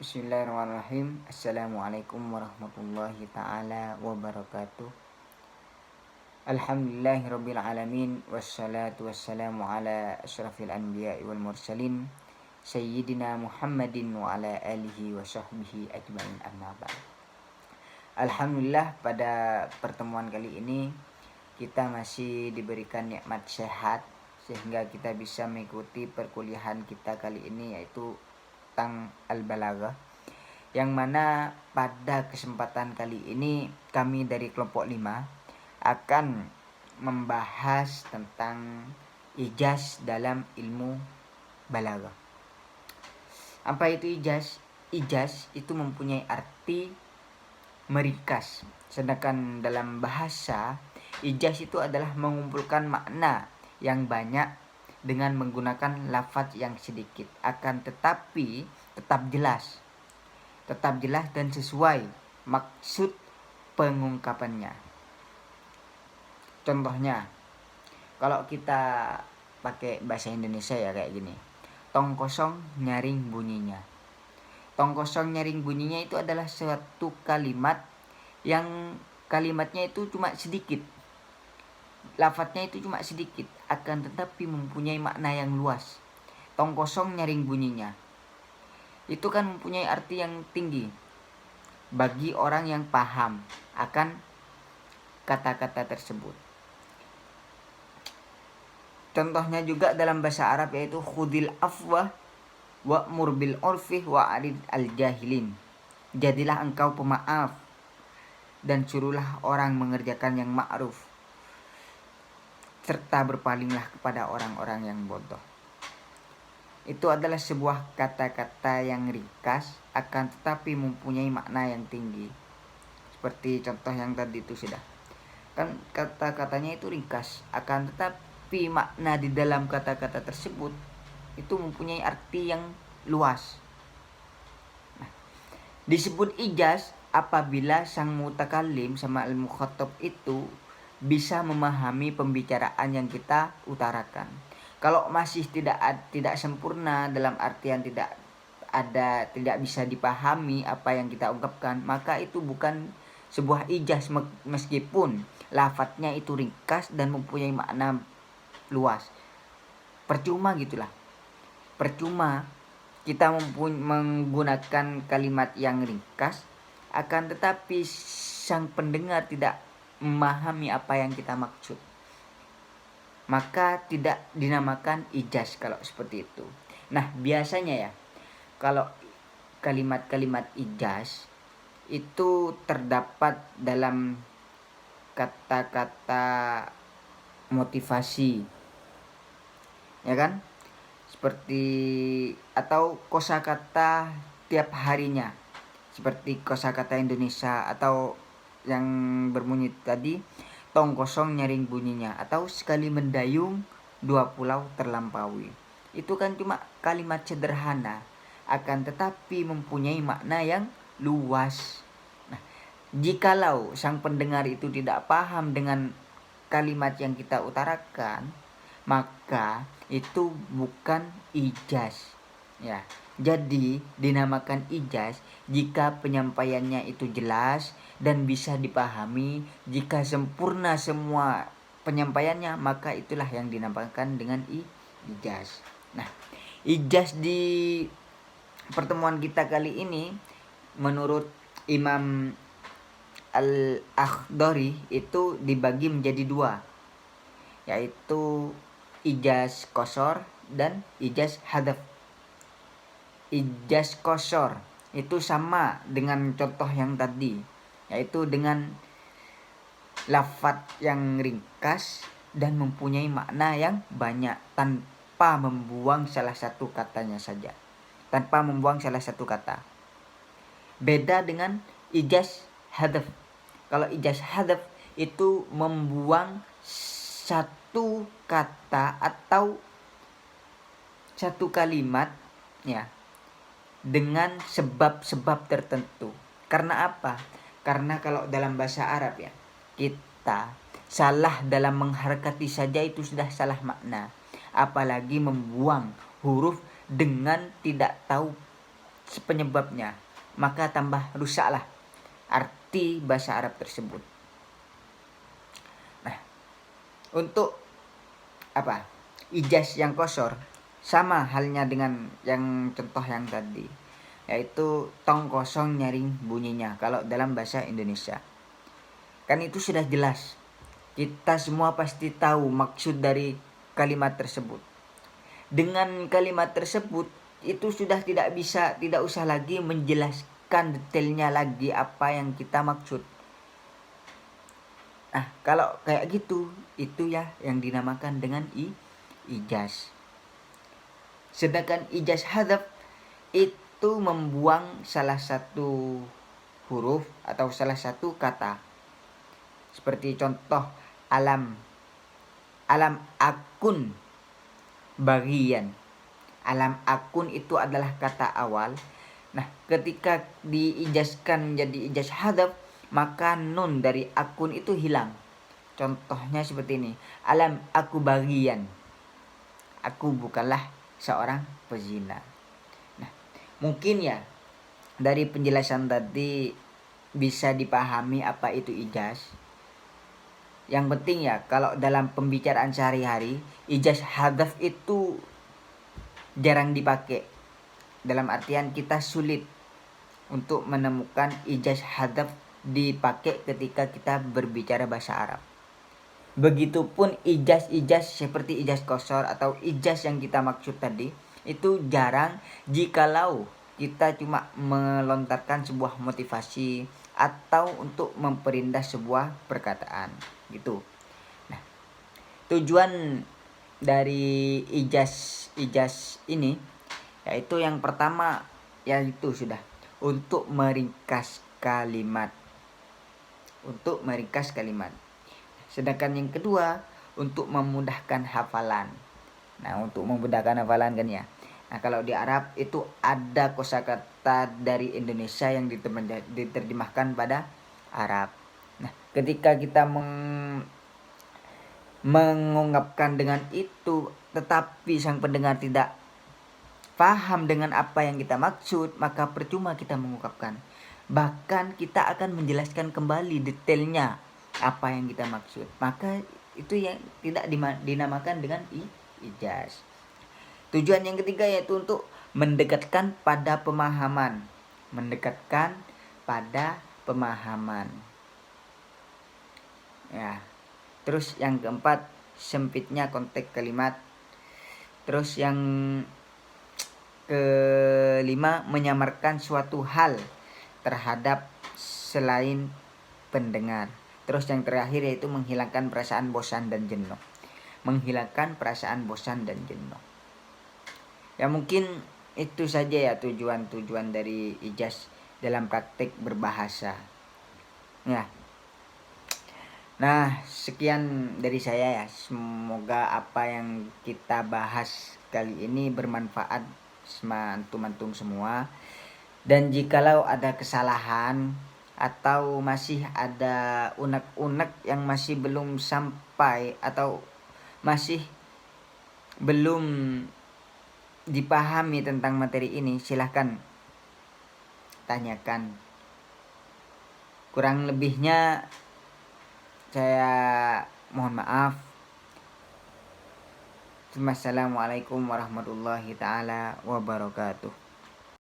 Bismillahirrahmanirrahim. Assalamualaikum warahmatullahi ta'ala wabarakatuh. Alhamdulillahirabbil alamin wassalatu wassalamu ala asyrafil anbiya'i wal mursalin sayyidina Muhammadin wa ala alihi wa sahbihi ajmain, amma ba'd. Alhamdulillah, pada pertemuan kali ini kita masih diberikan nikmat sehat sehingga kita bisa mengikuti perkuliahan kita kali ini, yaitu tentang Al-Balaghah, yang mana pada kesempatan kali ini kami dari kelompok 5 akan membahas tentang ijaz dalam ilmu balaghah. Apa itu ijaz? Ijaz itu mempunyai arti meringkas, sedangkan dalam bahasa ijaz itu adalah mengumpulkan makna yang banyak dengan menggunakan lafaz yang sedikit, akan tetapi tetap jelas dan sesuai maksud pengungkapannya. Contohnya, kalau kita pakai bahasa Indonesia ya kayak gini. Tong kosong nyaring bunyinya. Tong kosong nyaring bunyinya itu adalah suatu kalimat yang kalimatnya itu cuma sedikit. Lafadznya itu cuma sedikit, akan tetapi mempunyai makna yang luas. Tong kosong nyaring bunyinya itu kan mempunyai arti yang tinggi bagi orang yang paham akan kata-kata tersebut. Contohnya juga dalam bahasa Arab, yaitu khudil afwah wa'mur bil urfi wa'arid al jahilin. Jadilah engkau pemaaf dan suruhlah orang mengerjakan yang ma'ruf, serta berpalinglah kepada orang-orang yang bodoh. Itu adalah sebuah kata-kata yang ringkas akan tetapi mempunyai makna yang tinggi. Seperti contoh yang tadi itu sudah. Kan kata-katanya itu ringkas, akan tetapi makna di dalam kata-kata tersebut itu mempunyai arti yang luas. Nah, disebut ijaz apabila sang mutakallim sama al-mukhatab itu bisa memahami pembicaraan yang kita utarakan. Kalau masih tidak sempurna dalam artian tidak bisa dipahami apa yang kita ungkapkan, maka itu bukan sebuah ijaz meskipun lafadznya itu ringkas dan mempunyai makna luas. Percuma kita menggunakan kalimat yang ringkas akan tetapi sang pendengar tidak memahami apa yang kita maksud, maka tidak dinamakan ijaz kalau seperti itu. Nah, biasanya ya, kalau kalimat-kalimat ijaz itu terdapat dalam kata-kata motivasi, ya kan? Seperti atau kosakata tiap harinya, seperti kosakata Indonesia atau yang berbunyi tadi, tong kosong nyaring bunyinya, atau sekali mendayung dua pulau terlampaui. Itu kan cuma kalimat sederhana, akan tetapi mempunyai makna yang luas. Nah, jikalau sang pendengar itu tidak paham dengan kalimat yang kita utarakan, maka itu bukan ijaz. Ya, jadi dinamakan ijaz jika penyampaiannya itu jelas dan bisa dipahami. Jika sempurna semua penyampaiannya, maka itulah yang dinamakan dengan ijaz. Nah, ijaz di pertemuan kita kali ini menurut Imam Al-Akhdari itu dibagi menjadi dua, yaitu ijaz qasar dan ijaz hadaf. Ijaz qasar itu sama dengan contoh yang tadi, yaitu dengan lafaz yang ringkas dan mempunyai makna yang banyak tanpa membuang salah satu katanya saja, tanpa membuang salah satu kata. Beda dengan ijaz hadaf. Kalau ijaz hadaf itu membuang satu kata atau satu kalimat ya, dengan sebab-sebab tertentu. Karena apa? Karena kalau dalam bahasa Arab ya, kita salah dalam mengharakati saja itu sudah salah makna, apalagi membuang huruf dengan tidak tahu penyebabnya, maka tambah rusaklah arti bahasa Arab tersebut. Nah, untuk ijaz yang qashar sama halnya dengan yang contoh yang tadi, yaitu tong kosong nyaring bunyinya kalau dalam bahasa Indonesia. Kan itu sudah jelas. Kita semua pasti tahu maksud dari kalimat tersebut. Dengan kalimat tersebut itu sudah tidak usah lagi menjelaskan detailnya lagi apa yang kita maksud. Nah, kalau kayak gitu, itu ya yang dinamakan dengan ijaz. Sedangkan ijaz hadzaf itu membuang salah satu huruf atau salah satu kata. Seperti contoh alam akun bagian. Alam akun itu adalah kata awal. Nah, ketika diijazkan jadi ijaz hadzaf, maka nun dari akun itu hilang. Contohnya seperti ini. Alam aku bagian. Aku bukanlah seorang pezina. Nah, mungkin ya dari penjelasan tadi bisa dipahami apa itu ijaz. Yang penting ya, kalau dalam pembicaraan sehari-hari, ijaz hadzaf itu jarang dipakai. Dalam artian kita sulit untuk menemukan ijaz hadzaf dipakai ketika kita berbicara bahasa Arab. Begitupun ijaz-ijaz seperti ijaz qashar atau ijaz yang kita maksud tadi, itu jarang jikalau kita cuma melontarkan sebuah motivasi atau untuk memperindah sebuah perkataan gitu. Nah, tujuan dari ijaz ini yaitu yang pertama yaitu sudah untuk meringkas kalimat. Sedangkan yang kedua untuk memudahkan hafalan. Nah, untuk memudahkan hafalan kan ya. Nah, kalau di Arab itu ada kosakata dari Indonesia yang diterjemahkan pada Arab. Nah, ketika kita mengungkapkan dengan itu tetapi sang pendengar tidak paham dengan apa yang kita maksud, maka percuma kita mengungkapkan. Bahkan kita akan menjelaskan kembali detailnya apa yang kita maksud. Maka itu yang tidak dinamakan dengan ijaz. Tujuan yang ketiga yaitu untuk mendekatkan pada pemahaman. Ya. Terus yang keempat, sempitnya konteks kalimat. Terus yang kelima, menyamarkan suatu hal terhadap selain pendengar. Terus yang terakhir yaitu menghilangkan perasaan bosan dan jenuh. Ya mungkin itu saja ya tujuan dari ijaz dalam praktik berbahasa. Ya. Nah, sekian dari saya ya. Semoga apa yang kita bahas kali ini bermanfaat antum-antum semua. Dan jikalau ada kesalahan atau masih ada unek-unek yang masih belum sampai atau masih belum dipahami tentang materi ini, silahkan tanyakan. Kurang lebihnya saya mohon maaf. Wassalamualaikum warahmatullahi taala wabarakatuh.